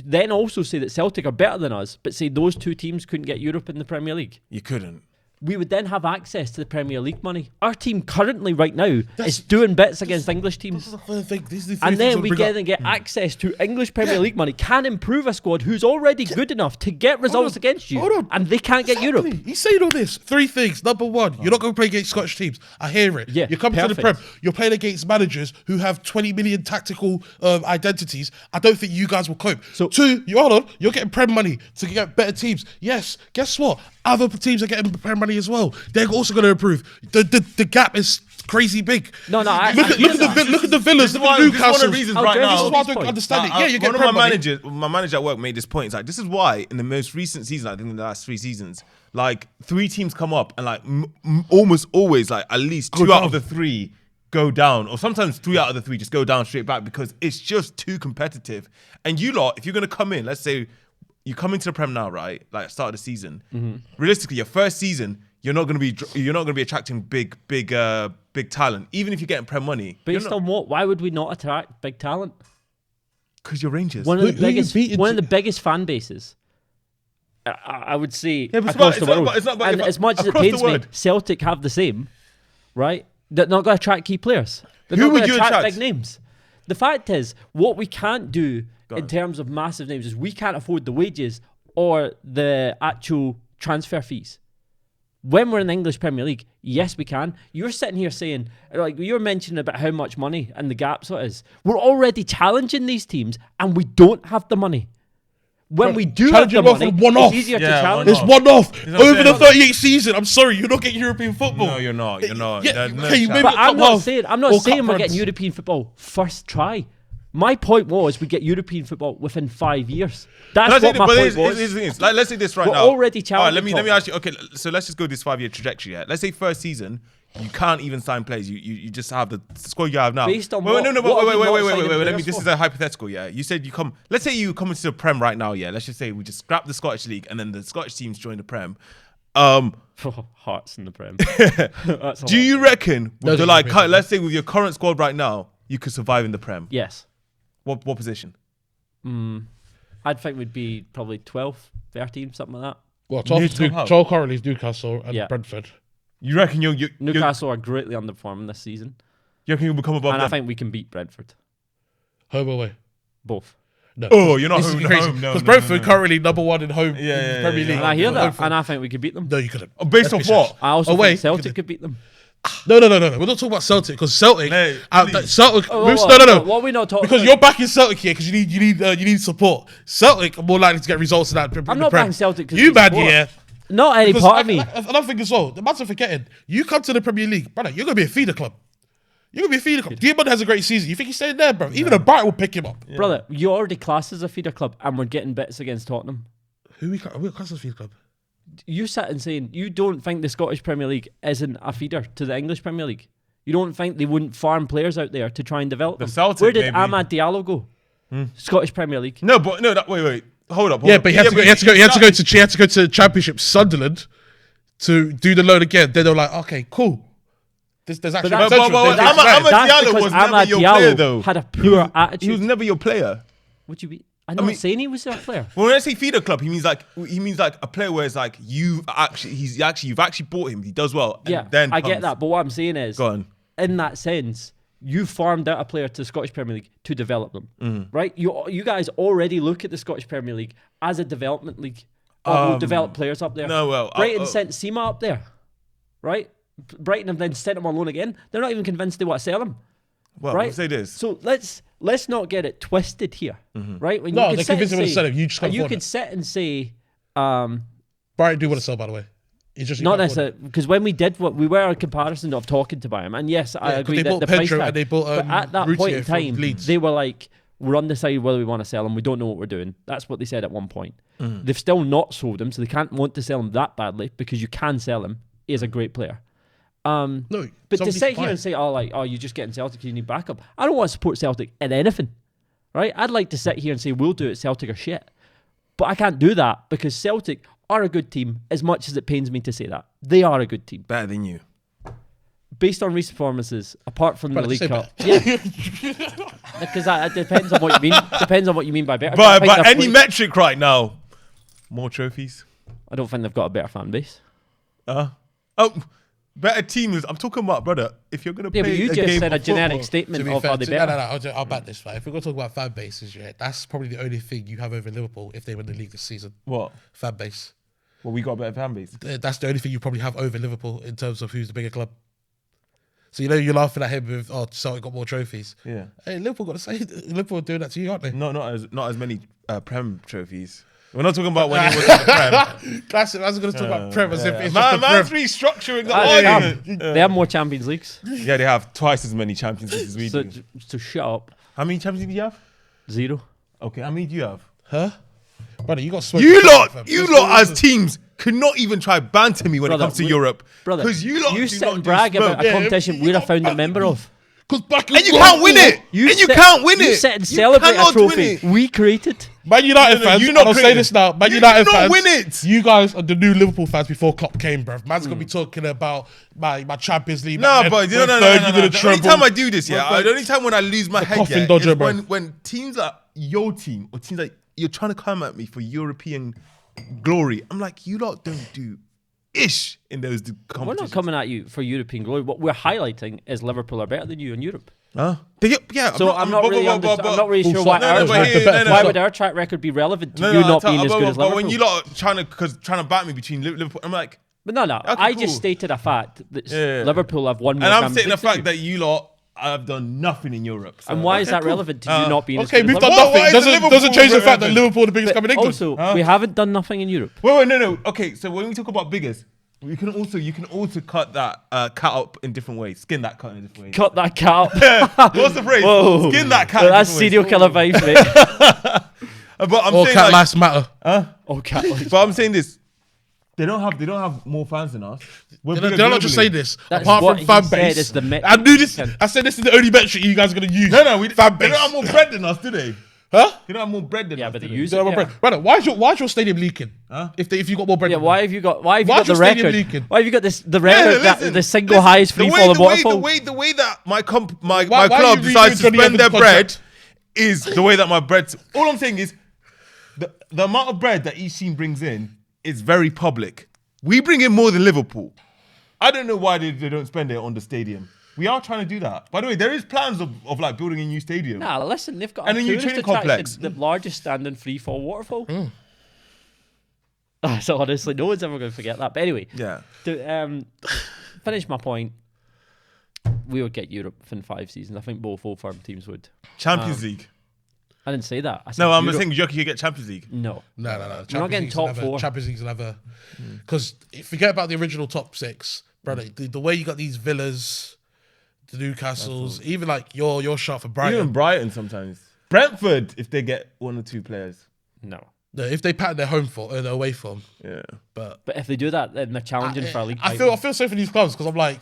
then also say that Celtic are better than us, but say those two teams couldn't get Europe in the Premier League. You couldn't. We would then have access to the Premier League money. Our team currently, right now, is doing bits against English This teams. is the third thing. These are the three And things then I we bring up. get access to English Premier League money, can improve a squad who's already good enough to get results on, against you, hold on. and they can't get Europe. Exactly. He's saying all this. 3 things. Number 1, you're not going to play against Scottish teams. I hear it. Yeah, You're coming to the perfect. Prem. You're playing against managers who have 20 million tactical identities. I don't think you guys will cope. So- 2, you're getting Prem money to get better teams. Yes, guess what? Other teams are getting Prem money as well. They're also going to improve. The gap is crazy big. No, I look hear at that. look at the Villas. This is Look at one of Newcastle. the reasons I'll right give you This now. is why I Point. don't understand it. Nah, Yeah, you get one of Prem my money. my manager at work made this point. It's like, this is why in the most recent season, I think in the last 3 seasons, like 3 teams come up and like almost always like at least 2 Good out job. of the 3 go down, or sometimes 3 out of the 3 just go down straight back because it's just too competitive. And you lot, if you're going to come in, let's say you come into the Prem now, right? Like start of the season. Realistically, your first season, you're not going to be attracting big talent, even if you're getting Prem money. Based on what? Why would we not attract big talent? Because you're Rangers. One of the biggest fan bases. I would say Yeah, but across the world. it's not and as much as it across the pains me, world. Celtic have the same, right? They're not going to attract key players. They're Who not would going to you attract attract? big names. The fact is, what we can't do in terms of massive names is we can't afford the wages or the actual transfer fees. When we're in the English Premier League, yes, we can. You're sitting here saying, like, you're mentioning about how much money and the gaps it is. We're already challenging these teams and we don't have the money. When we do have the money, it's easier to challenge. It's one off. Over the 38 season, I'm sorry, you're not getting European football. No, you're not. You're not. Yeah, No okay, chance. maybe- But I'm not half saying or cup we're runs. getting European football first try. My point was we get European football within 5 years. That's what my point was. Here's the thing. Like, let's say this right We're now. already All right, challenging let me top. ask you. Okay, so let's just go this 5-year trajectory. Yeah. Let's say first season, you can't even sign players. You just have the squad you have now. Based on wait, what? no, What are we not wait. signing Let me. players This for? is a hypothetical. Yeah. You said you come. Let's say you come into the Prem right now. Yeah. Let's just say we just scrap the Scottish League and then the Scottish teams join the Prem. Hearts in the Prem. That's a Do lot. you reckon with No, the no, no. let's say with your current squad right now, you could survive in the Prem? Yes. What position? I'd think we'd be probably 12, 13, something like that. Well, Near to help. 12 currently is Newcastle and Yeah. Brentford. You reckon you Newcastle are greatly underperforming this season. you reckon you'll become above And I them? think we can beat Brentford. Home or away? Both. No. Oh, you're not This is home. crazy. No, Because no, Brentford no. currently number 1 in home Yeah, in yeah, the Premier yeah. League. And I hear that. Brentford. And I think we could beat them. No, you couldn't. Based Let's off be serious. what? I also Away, think Celtic you could beat them. No. We're not talking about Celtic because Celtic. Hey, please. Celtic. Oh, no. What are we not talking Because about? you're backing Celtic here because you need support. Celtic are more likely to get results in that. I'm not backing Celtic 'cause You we man, support. yeah. Not any Because part of me. Another thing as well, the man's are forgetting. You come to the Premier League, brother. You're gonna be a feeder club. You're gonna be a feeder club. Diamond has a great season. You think he's staying there, bro? Even a Brighton will pick him up. Brother, you already class as a feeder club and we're getting bits against Tottenham. We class as feeder club? You sat and saying you don't think the Scottish Premier League isn't a feeder to the English Premier League. You don't think they wouldn't farm players out there to try and develop them. Celtic, Where did maybe. Amad Diallo go? Scottish Premier League. No, but no. Wait. Hold up. Yeah, but he had to go to Championship Sunderland to do the loan again. Then they're like, okay, cool. There's actually that's- potential. but There's Amad exciting. That's Diallo because was never Amad your player, Diallo though. had a poor He was attitude. never your player. Would you be? I'm not mean- saying he was their player. Well, when I say feeder club, he means like a player where it's like you've actually bought him. He does well. And Yeah, then I get comes- that. But what I'm saying is, Go on. in that sense, you farmed out a player to the Scottish Premier League to develop them, Mm-hmm. right? You guys already look at the Scottish Premier League as a development league. We'll develop players up there. no, well, Brighton sent Sema up there, right? Brighton have then sent him on loan again. They're not even convinced they want to sell him, Well, right? I'll say this. So let's not get it twisted here, right? When No, you they could sit convinced and him to say- sell him. You just can't you afford could it. sit and say, Brighton do want to sell, by the way. It's just you not can't afford necessarily, because when we did what we were in comparison of talking to buy him, and yes, I 'cause agree they that bought the price Pedro tag, and they bought, but at that Rutier point in from time, Leeds. they were like, we're undecided whether we want to sell him. We don't know what we're doing. That's what they said at one point. They've still not sold him, so they can't want to sell him that badly because you can sell him. He is a great player. No, But to somebody sit buy here it. and say, you're just getting Celtic, you need backup. I don't want to support Celtic in anything, right? I'd like to sit here and say, we'll do it, Celtic are shit. But I can't do that because Celtic are a good team, as much as it pains me to say that. They are a good team. Better than you. Based on recent performances, apart from the Brother, League say Cup. Yeah. Because it depends on what you mean. Depends on what you mean by better. I But think by they're any play- metric right now, more trophies. I don't think they've got a better fan base. Better teams. I'm talking about, brother. If you're gonna Yeah, play but you a just game said a of generic football- statement To be of fair, are they no, better. I'll back this. Right? If we're going to talk about fan bases, yeah, that's probably the only thing you have over Liverpool if they win the league this season. What? Fan base. Well, we got a better fan base. That's the only thing you probably have over Liverpool in terms of who's the bigger club. So you're laughing at him with Celtic got more trophies. Yeah. Hey, Liverpool got to say Liverpool are doing that to you, aren't they? Not as many Prem trophies. We're not talking about when he was in the Prem. Classic. I was going to talk about Prem as if it's Man, just the man's Prem. restructuring the They argument. have, they have more Champions Leagues. Yeah, they have twice as many Champions Leagues as we So, do. so shut up. How many Champions Leagues do you have? 0. Okay, how many do you have? Huh? Brother, you got smoked. You fam. lot as teams could not even try banter me when Brother, it comes to we- Europe. Brother, Because you lot you do sit not and do brag smoke. about a competition we're a founding member of. Because back in And you can't win it. You can't win You it. sit and celebrate a cannot win trophy it. we created. Man United fans, you and not I'll say created this now. Man You United did not fans, win it. You guys are the new Liverpool fans before Klopp came, bruv. Man's gonna be talking about my Champions League. No, man. but We're no. third, you did a The only treble. time I do this, yeah, We're the only time when I lose my head, coffin yeah, dodger, is bro. when teams like your team or teams like you're trying to come at me for European glory. I'm like, you lot don't do ish in those competitions. We're not coming at you for European glory. What we're highlighting is Liverpool are better than you in Europe. Huh? Yeah. So I'm not really sure why why would our track record be relevant to you not being as good as Liverpool? But when you lot are trying to bat me between Liverpool, I'm like, But no. Okay, I cool. just stated a fact that Yeah. Liverpool have won more and I'm Champions stating the Leagues than fact you. that you lot have done nothing in Europe. So. And why is that relevant to you not being as Okay, good as we've done Liverpool? nothing. Why is Doesn't Liverpool change the fact that relevant? Liverpool are the biggest club in England. Also, we haven't done nothing in Europe. Wait, no. Okay, so when we talk about biggest, you can also cut that cut up in different ways. Skin that cut in different ways. Cut that cat. What's the phrase? Whoa. Skin that cat. Well, in that's different ways. serial killer vibes, mate. But I'm All saying cat like, lives matter. Oh, cat lives. but I'm saying this. They don't have more fans than us. We're They're bigger not just globally. saying this. That's Apart what from he fan said base, is the metric. I knew this. I said this is the only metric you guys are gonna use. No, we fan they base. don't have more bread than us, do they? Huh? They don't have more bread than Yeah, us. but they do use So, it. Yeah. brother, why is your stadium leaking? Huh? If you got more bread, Yeah, than why them? have you got the your stadium record? leaking? Why have you got the record that listen, the single listen, highest free fall and waterfall? The way that my Why club are you decides to redoing Johnny spend their Evans' bread contract? is the way that my bread. All I'm saying is the amount of bread that each team brings in is very public. We bring in more than Liverpool. I don't know why they don't spend it on the stadium. We are trying to do that. By the way, there is plans of like building a new stadium. Nah, listen, they've got And a a new tourist training attraction, complex. the largest standing free fall waterfall. So honestly, no one's ever going to forget that. But anyway, Yeah. to finish my point, we would get Europe in 5 seasons. I think both Old Firm teams would. Champions League. I didn't say that. I said No, I'm Europe. saying you get Champions League. No. No. We're not Champions getting League's top never- 4. Champions League's never. Because forget about the original top 6, brother. The way you got these Villas, the Newcastles, even like your shot for Brighton. Even Brighton sometimes. Brentford, if they get 1 or 2 players. No. No, if they pattern their home form, their away form. Yeah. But But if they do that, then they're challenging for a league I title. feel sorry for these clubs because I'm like,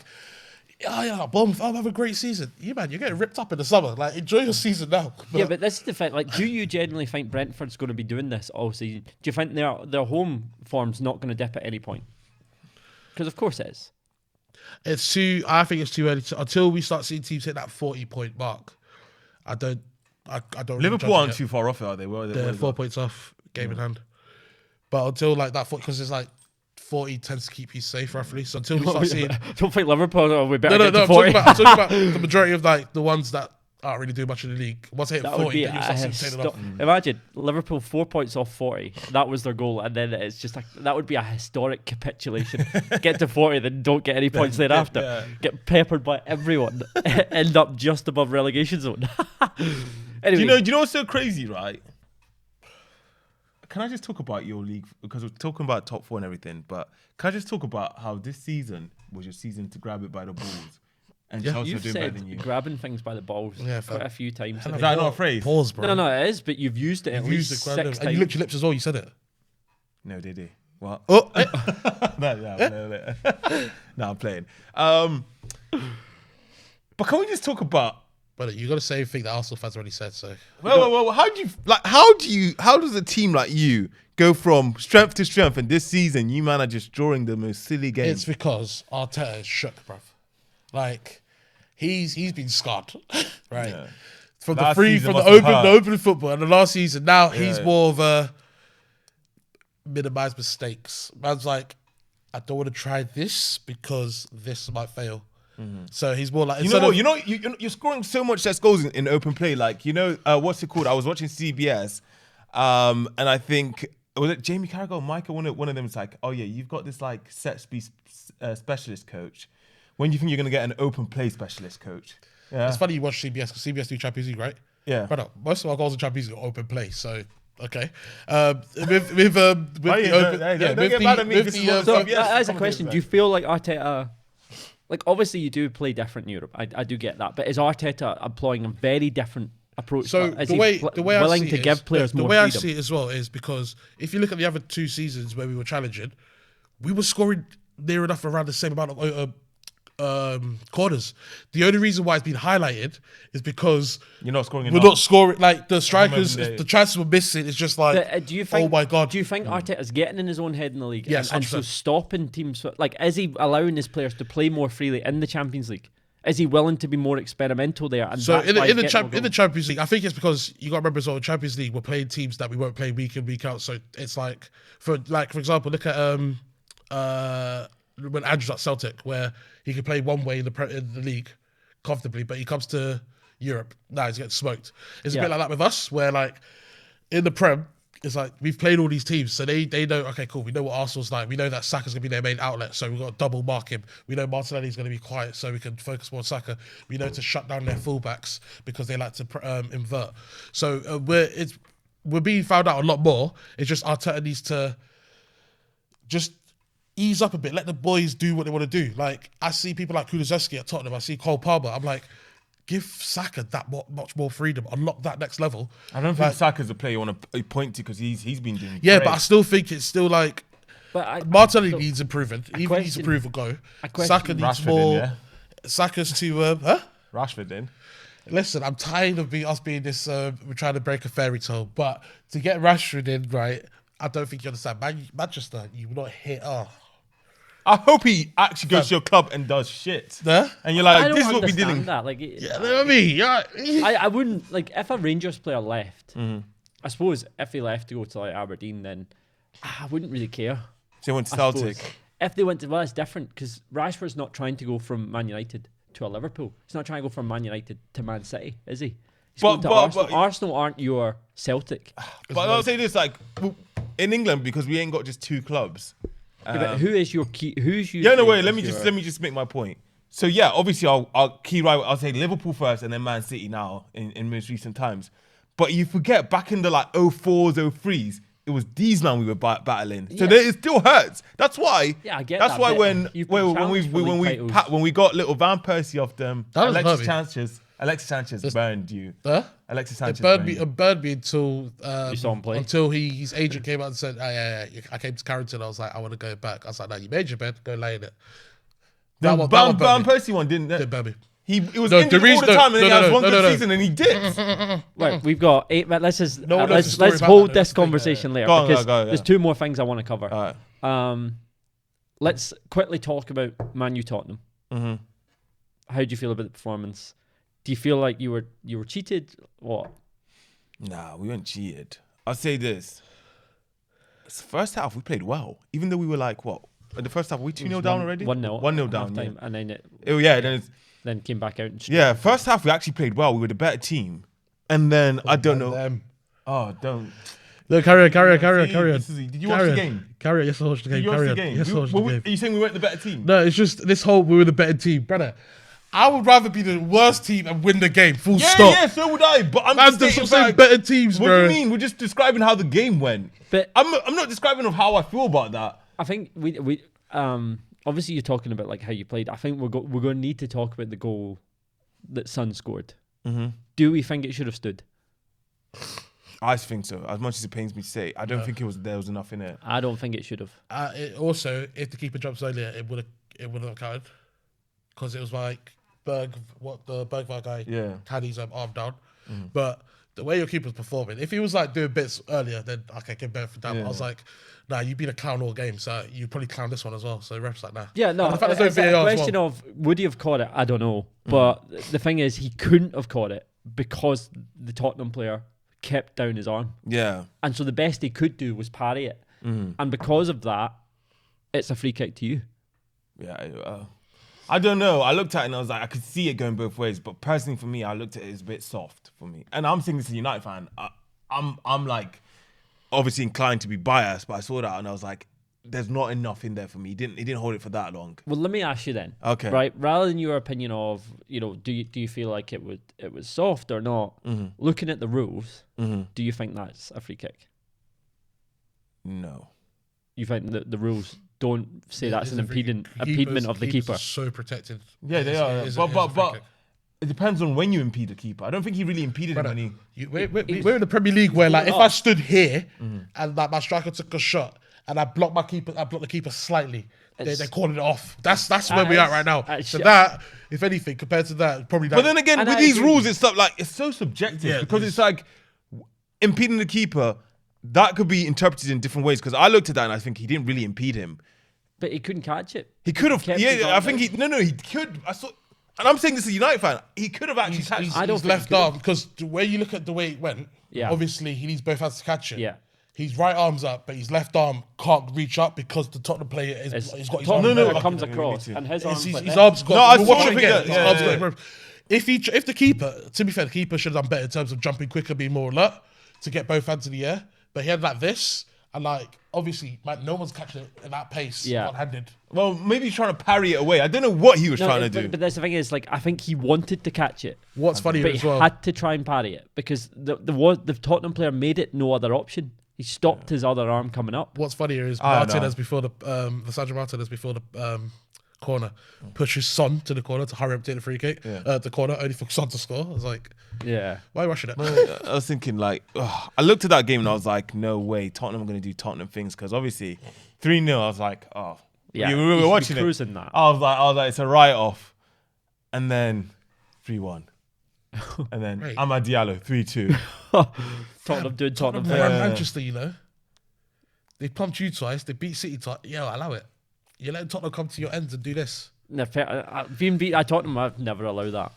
Bournemouth, I'll have a great season. You man, you're getting ripped up in the summer. Like, enjoy your season now. Yeah, but this is the thing. Like, do you genuinely think Brentford's going to be doing this all season? Do you think their home form's not going to dip at any point? Because of course it is. I think it's too early until we start seeing teams hit that 40-point mark. I don't. Really Liverpool judge aren't it. too far off, are they? Where They're 4 points off, game in hand. But until like that, because it's like 40 tends to keep you safe roughly. So until we start seeing, I don't think Liverpool are we better no, get I'm to 40. talking about the majority of like the ones that aren't really doing much in the league. Once they hit That 40, would be then you start seeing tailing off. Imagine Liverpool 4 points off 40. That was their goal, and then it's just like that would be a historic capitulation. Get to 40, then don't get any points thereafter. Yeah. Get peppered by everyone. End up just above relegation zone. Anyway, Do you know what's so crazy, right? Can I just talk about your league? Because we're talking about top 4 and everything, but can I just talk about how this season was your season to grab it by the balls? And Chelsea are you've doing better said than you. grabbing things by the balls Yeah, quite fam. a few times. Is that not a phrase? Pause, bro. No, it is, but you've used it at You've least used 6 it, times. and you licked your lips as well. You said it. No, did he? What? Oh, No, I'm playing. But can we just talk about? but you got the same thing that Arsenal fans already said. So Well, how does a team like you go from strength to strength? And this season, you man are just drawing the most silly games. it's because Arteta is shook, bruv. Like he's been scarred, right? Yeah. From Last the free, season from the must have open, hurt. the open football, and the last season. Now he's Yeah. more of a minimize mistakes. Man's like, I don't want to try this because this might fail. So he's more like You know what? You're scoring so much less goals in open play. Like what's it called? I was watching CBS, and I think was it Jamie Carragher or Micah? One of them was like, "Oh yeah, you've got this like set piece specialist coach. When do you think you're gonna get an open play specialist coach?" Yeah, It's funny you watch CBS because CBS do Champions League, right? yeah. Brother, most of our goals in Champions League are open play. So okay, with the open, don't get mad at me. This is what So CBS that is a commentators question. like. Do you feel like Arteta, like obviously you do play different in Europe. I do get that, but is Arteta employing a very different approach? So is the he way I willing see to it give is, players the more way I freedom? see it as well is because if you look at the other 2 seasons where we were challenging, we were scoring near enough around the same amount of corners. The only reason why it's been highlighted is because You're not scoring we're enough. not scoring. Like the strikers, Remember the chances we're missing. It's just like, But, do you think? oh my god. Do you think Arteta's getting in his own head in the league? Yes, and so 100%. stopping teams. Like, is he allowing his players to play more freely in the Champions League? Is he willing to be more experimental there? And So that's in why he's the getting more in the goals? Champions League, I think it's because you got to remember as well. In Champions League, we're playing teams that we won't play week in week out. So it's like for example, look at when Andrew's at Celtic, where he could play one way in the league comfortably, but he comes to Europe, he's getting smoked. It's a Yeah. bit like that with us, where like in the Prem, it's like we've played all these teams, so they know, okay, cool, we know what Arsenal's like. We know that Saka's going to be their main outlet, so we've got to double mark him. We know Martinelli's going to be quiet, so we can focus more on Saka. We know to shut down their fullbacks because they like to invert. So we're being found out a lot more. It's just Arteta needs to just ease up a bit. Let the boys do what they want to do. Like, I see people like Kulusevski at Tottenham. I see Cole Palmer. I'm like, give Saka that much more freedom. Unlock that next level. I don't think Saka's a player you want to point to because he's been doing Yeah, great. but I still think it's still like But Martinelli needs improving. He needs question- improve or go. a question- Saka needs Rashford more. in, yeah? Saka's to huh? Rashford in. Listen, I'm tired of us being this. We're trying to break a fairy tale, but to get Rashford in, right? I don't think you understand. Manchester, you will not hit. Oh, I hope he actually goes to your club and does shit. Huh? And you're I like, don't this is what we're understand doing. that. Like, you know what I mean? Yeah. I wouldn't like if a Rangers player left. Mm-hmm. I suppose if he left to go to like Aberdeen, then I wouldn't really care. So he went to I suppose. Celtic. If they went to, well, it's different because Rashford's not trying to go from Man United to a Liverpool. He's not trying to go from Man United to Man City, is he? He's going to Arsenal. Arsenal aren't your Celtic. But I'll say this, like, in England, because we ain't got just two clubs. Yeah, but who is your key? Who's you? Yeah, no, wait, let me just make my point. So yeah, obviously I'll key right. I'll say Liverpool first and then Man City now in most recent times. But you forget back in the like 04s, 03s, it was these man we were battling. So Yeah. it still hurts. That's why. Yeah, I get That's that, why but when you've been challenged for league titles. when we got little Van Persie off them, That was Alexis heavy. Sanchez burned you. Huh? Alexis It Sanchez burned me until You saw him play? until his agent came out and said, yeah. I came to Carrington. I was like, I want to go back. I was like, no, you made your bed. Go lay in it. The one Van burned me. Persie one didn't. Didn't burn me. He was No, injured the reason- all the time, and then no, he has no, one no, good no. season, and he did. Right, we've got 8 minutes. Let's No one knows the story let's about hold that, this let's think, conversation later Go on, because go, yeah. there's 2 more things I want to cover. All right. Let's quickly talk about Man U Tottenham. Mm-hmm. How do you feel about the performance? Do you feel like you were cheated? What? Nah, we weren't cheated. I'll say this. First half, we played well. Even though we were like, what? In the first half, were we 2-0 down already? 1-0. 1-0 down, halftime, yeah. and then it Oh, yeah, then came back out. And yeah, first half, we actually played well. We were the better team. And then, I don't know. Them. Oh, don't. No, carry on. Did you watch the game? Carry on. Yes, I watched the game. Did you watch Carry the on. game? Yes, I watched the game. Are you saying we weren't the better team? No, it's just this whole we were the better team, brother. I would rather be the worst team and win the game. Full Yeah, stop. yeah, so would I. But I'm Man, just there's saying, some like, better teams, what bro. do you mean? We're just describing how the game went. But I'm not describing of how I feel about that. I think we obviously you're talking about like how you played. I think we're going to need to talk about the goal that Son scored. Mm-hmm. Do we think it should have stood? I think so. As much as it pains me to say, I don't think there was enough in it. I don't think it should have. Also, if the keeper jumps earlier, it would have counted because it was like the Bergvall guy had his arm down. Mm-hmm. But the way your keeper's performing, if he was like doing bits earlier, then okay, give better for that. But I was like, nah, you've been a clown all game, so you probably clown this one as well. So refs like, nah. Yeah, no. And the fact there's no It's a VAR as question well. of would he have caught it? I don't know. But the thing is, he couldn't have caught it because the Tottenham player kept down his arm. Yeah. And so the best he could do was parry it. And because of that, it's a free kick to you. Yeah. I don't know. I looked at it and I was like, I could see it going both ways. But personally, for me, I looked at it as a bit soft for me. And I'm saying this as a United fan. I'm like obviously inclined to be biased, but I saw that and I was like, there's not enough in there for me. He didn't hold it for that long. Well, let me ask you then. Okay. Right. Rather than your opinion of, do you feel like it was soft or not? Looking at the rules, do you think that's a free kick? No. You think that the rules don't say that's an It's a free kick. impediment of the Keepers keeper? are so protected. Yeah, they are. It is a But free kick. it depends on when you impede a keeper. I don't think he really impeded him when he... We're in the Premier League where, like, if I stood here and like my striker took a shot and I blocked the keeper slightly, they're calling it off. That's where we're at right now. So shit. that, if anything, compared to that, probably. But then again, And with I these agree. rules, it's stuff like it's so subjective Yeah, because it it's is. like impeding the keeper. That could be interpreted in different ways. Because I looked at that and I think he didn't really impede him. But he couldn't catch it. He could have. kept his Yeah, I arm think down. he could. I saw, and I'm saying this as a United fan. He could have actually catched. He's I don't think left he could've. arm because the way you look at the way it went, Yeah. obviously he needs both hands to catch it. Yeah. His right arm's up, but his left arm can't reach up because the Tottenham player he's got his arm. Tottenham no, player like comes it, we across, need to. and his His, arms. like his this. arms got. No, I we'll saw watch the it thing again. that- His yeah, arms yeah, got- If the keeper, to be fair, the keeper should have done better in terms of jumping quicker, being more alert to get both hands in the air. But he had like this, and like obviously, man, no one's catching it at that pace, Yeah. one-handed. Well, maybe he's trying to parry it away. I don't know what he was No, trying to but, do. but that's the thing is, like, I think he wanted to catch it, What's funny but as he well? had to try and parry it because the Tottenham player made it no other option. He stopped his other arm coming up. What's funnier is I don't know. Martinez before the Sandro Martinez before the corner pushes Son to the corner to hurry up to take the free kick. The corner only for Son to score. I was like, Yeah. why rushing it? I was thinking like, ugh. I looked at that game and I was like, no way, Tottenham are going to do Tottenham things because obviously 3-0. I was like, oh, Yeah, we you were should be watching it. cruising that. I was like, it's a write off, and then 3-1, and then Right. Amad Diallo 3-2. Tottenham doing Tottenham They things. ran Manchester, you know. They pumped you twice. They beat City twice. Yeah, allow it. You're letting Tottenham come to your ends and do this. No, being beat, I Tottenham, I've never allowed that.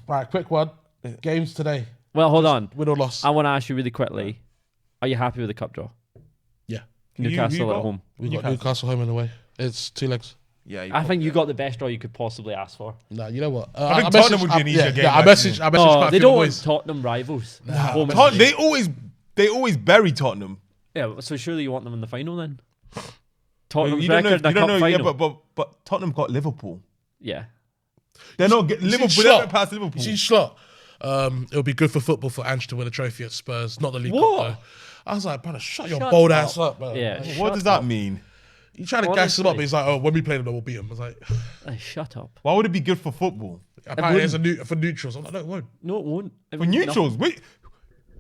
Right, quick one. Games today. Well, hold on. Win or loss. I want to ask you really quickly: are you happy with the cup draw? Yeah. Newcastle at home. We got Newcastle home and away. It's 2 legs. Yeah, I think you got the best draw you could possibly ask for. Nah, you know what? I think Tottenham would be an easier game, Yeah, I actually. messaged Oh, quite a they few don't of want the boys. Tottenham rivals. They always bury Tottenham. Yeah, so surely you want them in the final then? Well, Tottenham's you don't know. record in You the don't cup know. Yeah, final. but Tottenham got Liverpool. Yeah. They're not getting Liverpool. They don't get past Liverpool. You see Slot? It'll be good for football for Ange to win a trophy at Spurs, not the League What? Cup though. I was like, brother, shut your Shut bold up. ass up, man. Yeah. Like, What does that mean? you trying to gas him up, Honestly. but he's like, oh, when we play them, we'll beat them. I was like, Shut up. Why would it be good for football? apparently it's for neutrals. I'm like, no, it won't. No, it won't. It For won't- neutrals, wait,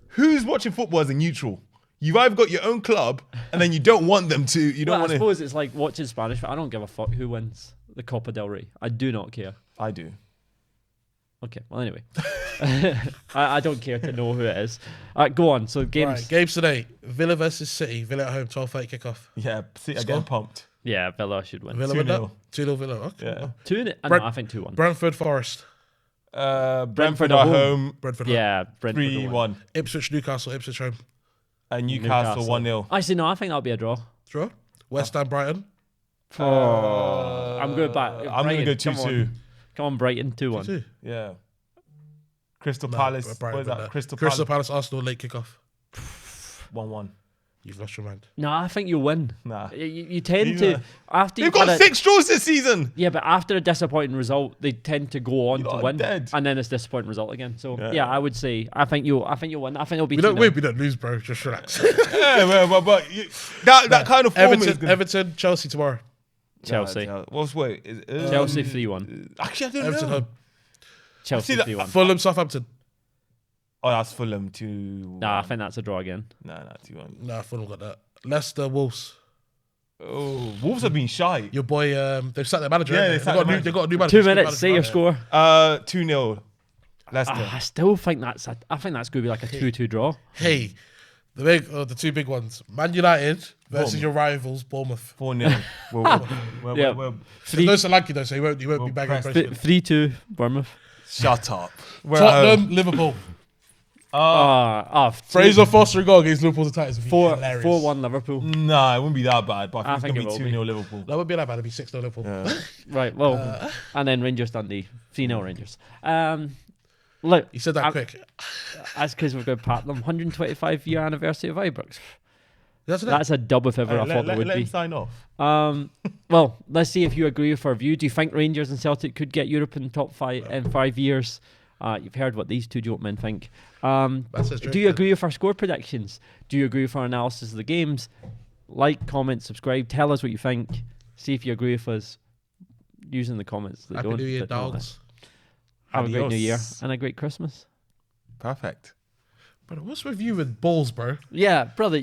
who's watching football as a neutral? You've either got your own club, and then you don't want them to. You don't Well, I want to. suppose it's like watching Spanish. I don't give a fuck who wins the Copa del Rey. I do not care. I do. Okay, well, anyway. I don't care to know who it is. Go on. So, games. Right, games today. Villa versus City. Villa at home, 12:30 kickoff. Yeah, see, I Score? get pumped. Yeah, Villa should win. Villa win that? 2-0. 2-0 Villa. Okay. Yeah. 2-0. No, Brent- I think 2-1. Brentford Forest. Brentford at at home. home, Brentford. Yeah, Brentford will win. 3-1. Ipswich Newcastle. Ipswich home. And Newcastle 1-0. Actually, no, I think that'll be a draw. Draw. West Ham Brighton. I'm going back. I'm going to go 2-2. Come on, Brighton, 2-1. 2-2. Yeah. Crystal No, Palace. What Brighton is win that? that. Crystal Crystal Palace. Palace Arsenal late kickoff. 1-1. You've lost your mind. No, I think you'll win. Nah. You tend These to are- after They've you've got had a- 6 draws this season. Yeah, but after a disappointing result, they tend to go on You to lot are win, dead. and then it's disappointing result again. So Yeah. yeah, I would say I think you'll win. I think it'll be. We don't 2-0. win. We don't lose, bro. Just relax. Yeah, but that kind of form is Everton, good. Everton, Chelsea tomorrow. Chelsea. What's wait? Chelsea 3-1. Actually, I don't Everton know. home. Chelsea that- 3-1. Fulham, Southampton. Oh, that's Fulham 2. Nah, I think that's a draw again. Nah, 2-1. Nah, Fulham got that. Leicester, Wolves. Oh, Wolves have been shy. Your boy, they've sacked their manager. Yeah, haven't they sacked got a the new, manager. they got a new manager. 2 minutes. Say your score. 2-0. Leicester. I still think I think that's going to be like a 2-2 draw. Hey, the two big ones: Man United versus your rivals, Bournemouth. 4-0. Yeah. There's no Solanke though, so he won't be bagging press. pressure. 3-2 Bournemouth. Shut up. Tottenham, Liverpool. Fraser Foster goal against Liverpool's Titans. 4-1 Liverpool. Nah, it wouldn't be that bad, but I I think think it's it going to will be be. 2-0 Liverpool. That would be that bad. It'd be 6-0 Liverpool. Right. Well, and then Rangers Dundee 3-0 Rangers. Look, You said that quick. that's because we're going to pat them. 125 year anniversary of Ibrox. That's it. That's a dub if ever I thought there would let be. him sign off. Well, let's see if you agree with our view. Do you think Rangers and Celtic could get Europe in the top 5 in 5 years? You've heard what these two gentlemen think. That's his Do joke, you agree with our score predictions? Do you agree with our analysis of the games? Like, comment, subscribe. Tell us what you think. See if you agree with us using the comments. That Happy don't, New Year, that don't. dogs. Have a great New Year Adios. and a great Christmas. Perfect. Brother, what's with you with balls, bro? Yeah, brother.